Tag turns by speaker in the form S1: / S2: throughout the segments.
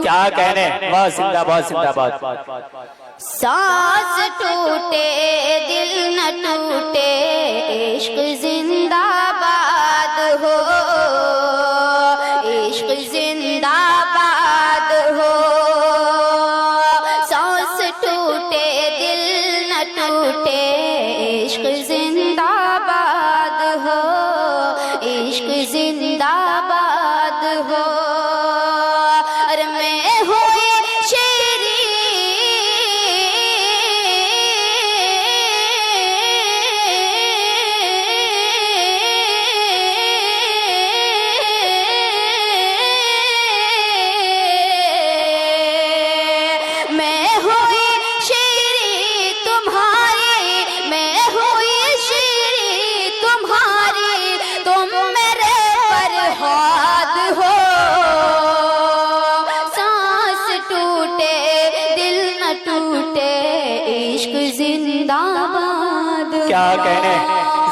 S1: क्या कहने, वाह जिंदाबाद जिंदाबाद।
S2: सांस टूटे दिल न टूटे, इश्क जिंदाबाद हो, इश्क जिंदाबाद हो। सांस टूटे दिल न टूटे, इश्क जिंदाबाद हो, इश्क जिंदाबाद हो। अरे मैं हुई शेरी
S1: क्या कहने,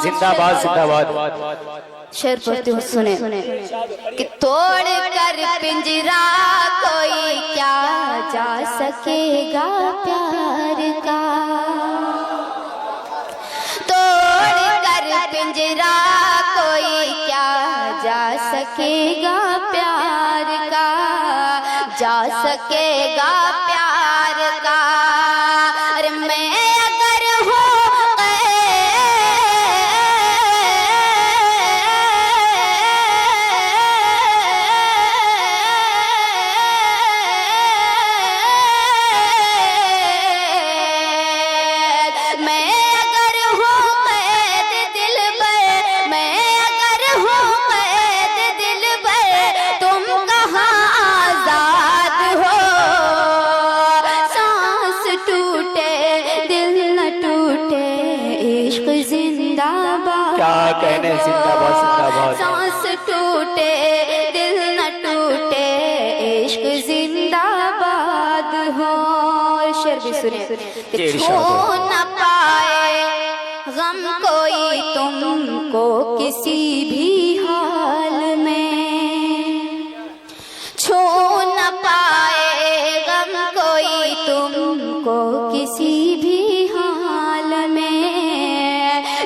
S1: जिंदाबाद जिंदाबाद।
S2: शेर पढ़ती हूँ सुने कि तोड़ कर पिंजरा कोई क्या जा सकेगा प्यार का, तोड़ कर पिंजरा कोई क्या जा सकेगा प्यार का, जा सकेगा प्यार का। अरे मैं
S1: क्या कहने, जिंदाबाद जिंदाबाद।
S2: सांस टूटे दिल न टूटे, इश्क जिंदाबाद हो। शेर भी सुने। छू न पाए गम कोई तुमको किसी भी हाल में, छू न पाए गम कोई तुमको किसी भी हाल में,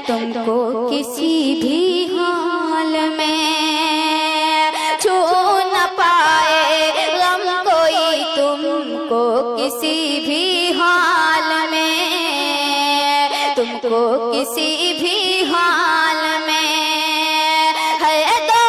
S2: तुमको किसी भी हाल में। छू न पाए गम कोई तुमको किसी भी हाल में, तुमको किसी भी हाल में। है तो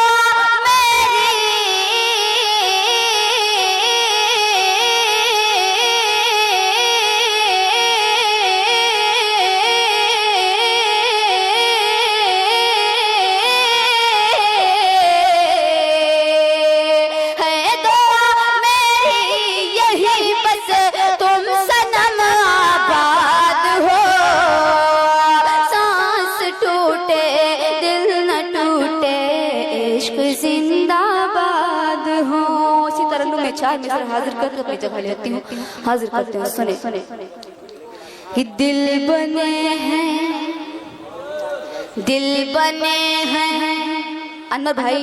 S2: जिंदाबाद हो। इसी तरह मैं चार मिसर हाजिर करके अपनी जगह लेती हूँ, हाजिर करते हैं। सुने। ही दिल बने हैं, दिल बने हैं। अनवर भाई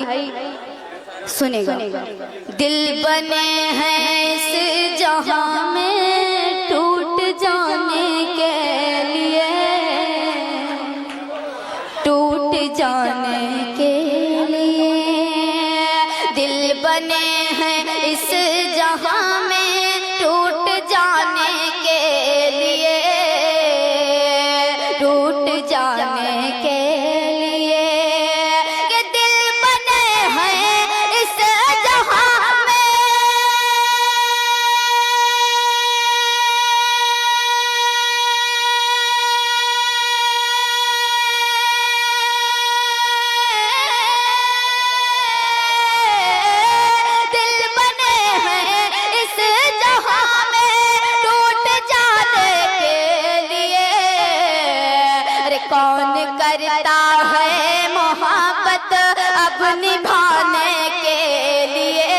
S2: सुनेगा। दिल बने हैं इस जहां में टूट जाने के लिए, टूट जाने के दिल बने हैं इस जहां में टूट जाने के लिए, टूट जाने के लिए। ये दिल बने हैं इस जहां में, कौन करता है मोहब्बत अब निभाने के लिए,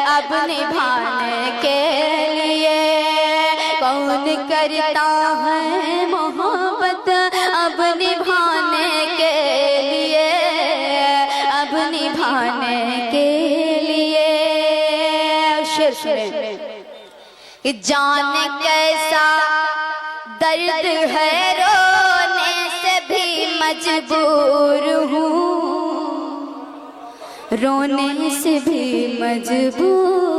S2: अब निभाने के लिए। कौन करता है मोहब्बत अब निभाने के लिए, अब निभाने के लिए। शेर सुने कि जाने कैसा दर्द है रोने से भी मजबूर हूँ, रोने से भी मजबूर